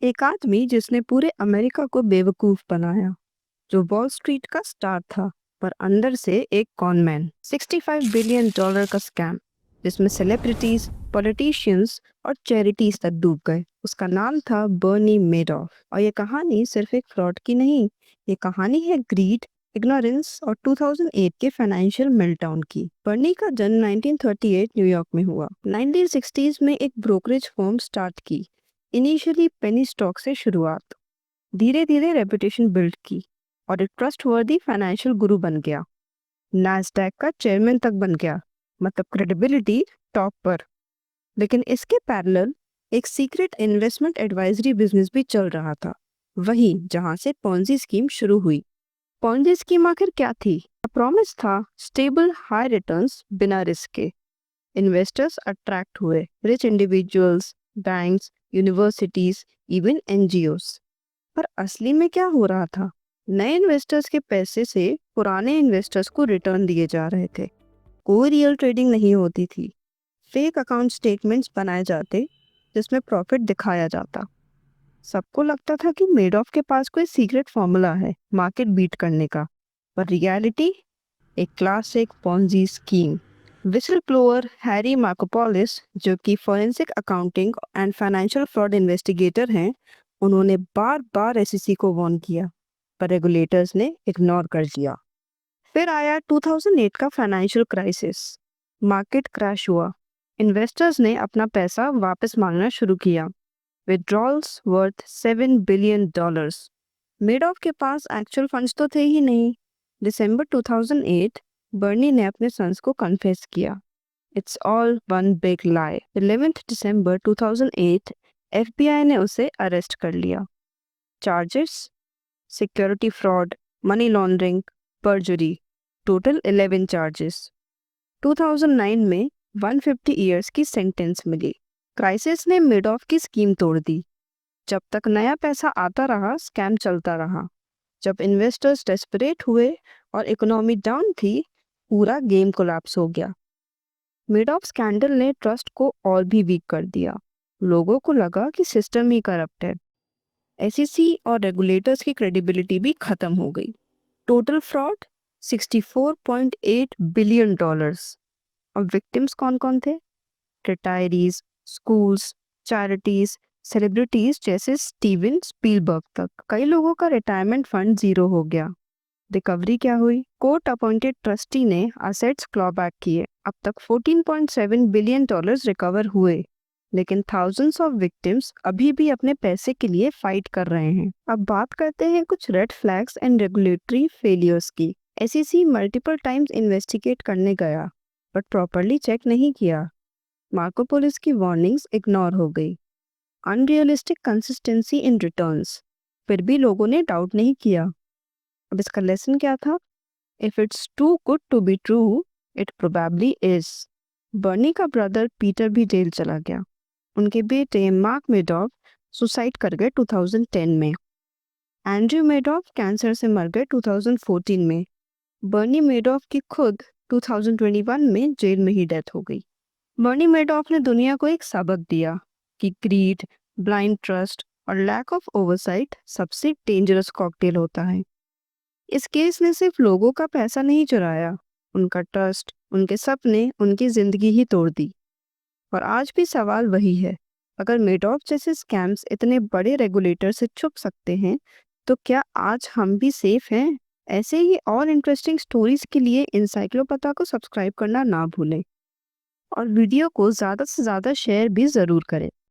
एक आदमी जिसने पूरे अमेरिका को बेवकूफ बनाया, जो वॉल स्ट्रीट का स्टार था, पर अंदर से एक कॉनमैन। $65 बिलियन का स्कैम जिसमें सेलिब्रिटीज, पॉलिटिशियंस और चैरिटीज तक डूब गए। उसका नाम था बर्नी मेडॉफ। और ये कहानी सिर्फ एक फ्रॉड की नहीं, ये कहानी है ग्रीड, इग्नोरेंस और 2008 के फाइनेंशियल मेल्टडाउन की। बर्नी का जन्म 1938 न्यूयॉर्क में हुआ। 1960s में एक ब्रोकरेज फर्म स्टार्ट की। इनिशियली पेनी स्टॉक से शुरुआत, धीरे धीरे रेपुटेशन बिल्ड की और एक ट्रस्टवर्दी फाइनेंशियल गुरु बन गया। नैस्डैक का चेयरमैन तक बन गया, मतलब क्रेडिबिलिटी टॉप पर। लेकिन इसके पैरेलल एक सीक्रेट इन्वेस्टमेंट एडवाइजरी बिजनेस भी चल रहा था, वही जहां से पॉन्जी स्कीम शुरू हुई। पॉन्जी स्कीम आखिर क्या थी? प्रॉमिस था स्टेबल हाई रिटर्न्स बिना रिस्क के। इन्वेस्टर्स अट्रैक्ट हुए, rich individuals, banks, universities, even NGOs. पर असली में क्या हो रहा था? नए इन्वेस्टर्स के पैसे से पुराने इन्वेस्टर्स को रिटर्न दिए जा रहे थे। कोई रियल ट्रेडिंग नहीं होती थी। फेक अकाउंट स्टेटमेंट्स बनाए जाते जिसमें प्रॉफिट दिखाया जाता। सबको लगता था कि मेडॉफ के पास कोई सीक्रेट फॉर्मूला है मार्केट बीट करने का, पर रियलिटी एक classic Ponzi scheme. Whistleblower Harry Markopolos, जो कि forensic accounting and financial fraud investigator हैं, उन्होंने बार बार एसईसी को वार्न किया, पर रेगुलेटर्स ने इग्नोर कर दिया। फिर आया 2008 का फाइनेंशियल क्राइसिस। मार्केट क्रैश हुआ। इन्वेस्टर्स ने अपना पैसा वापस मांगना शुरू किया। Withdrawals worth $7 billion. मेडॉफ के पास एक्चुअल फंड्स तो थे ही नहीं। दिसंबर 2008 बर्नी ने अपने सन्स को कन्फेस किया। It's all one big lie. 11 December 2008 FBI ने उसे अरेस्ट कर लिया। Charges: security fraud, money laundering, परजुरी, total 11 charges. 2009 में 150 ईयर्स की सेंटेंस मिली। क्राइसिस ने मेडॉफ की स्कीम तोड़ दी। जब तक नया पैसा आता रहा, स्कैम चलता रहा। जब इन्वेस्टर्स डेस्परेट हुए और इकोनॉमी डाउन थी, पूरा गेम कोलैप्स हो गया। मेडॉफ स्कैंडल ने ट्रस्ट को और भी वीक कर दिया। लोगों को लगा कि सिस्टम ही करप्ट है। एसईसी और रेगुलेटर्स की क्रेडिबिलिटी भी खत्म हो गई। Total fraud $64.8 billion. अब विक्टिम्स कौन कौन थे? रिटायरीज, स्कूल्स, चैरिटीज, सेलिब्रिटीज जैसे स्टीवन स्पीलबर्ग तक। कई लोगों का रिटायरमेंट फंड जीरो हो गया। रिकवरी क्या हुई? कोर्ट अपॉइंटेड ट्रस्टी ने असेट्स क्लॉ बैक किए। अब तक $14.7 बिलियन रिकवर हुए, लेकिन थाउजेंड्स ऑफ विक्टिम्स अभी भी अपने पैसे के लिए फाइट कर रहे हैं। अब बात करते हैं कुछ red flags and regulatory failures की। एसईसी मल्टीपल टाइम्स इन्वेस्टिगेट करने गया, बट प्रॉपरली चेक नहीं किया। मार्कोपोलिस की वार्निंग्स इग्नोर हो गई। अनरियलिस्टिक कंसिस्टेंसी इन रिटर्न्स, फिर भी लोगों ने डाउट नहीं किया। अब इसका लेसन क्या था? If it's too good to be true, it probably is. Bernie का ब्रदर पीटर भी जेल चला गया। उनके बेटे मार्क मेडॉफ सुसाइड कर गए 2010 में। एंड्रयू मेडॉफ कैंसर से मर गए 2014 में। बर्नी मेडॉफ की खुद 2021 में जेल में ही डेथ हो गई। बर्नी मेडॉफ ने दुनिया को एक सबक दिया कि ग्रीड, ब्लाइंड ट्रस्ट और लैक ऑफ ओवरसाइट सबसे डेंजरस कॉकटेल होता है। इस केस ने सिर्फ लोगों का पैसा नहीं चुराया, उनका ट्रस्ट, उनके सपने, उनकी जिंदगी ही तोड़ दी। और आज भी सवाल वही है, अगर मेडॉफ जैसे स्कैम्स इतने बड़े रेगुलेटर से छुप सकते हैं, तो क्या आज हम भी सेफ हैं? ऐसे ही और इंटरेस्टिंग स्टोरीज के लिए इनसाइक्लोपीडिया को सब्सक्राइब करना ना भूलें और वीडियो को ज़्यादा से ज़्यादा शेयर भी ज़रूर करें।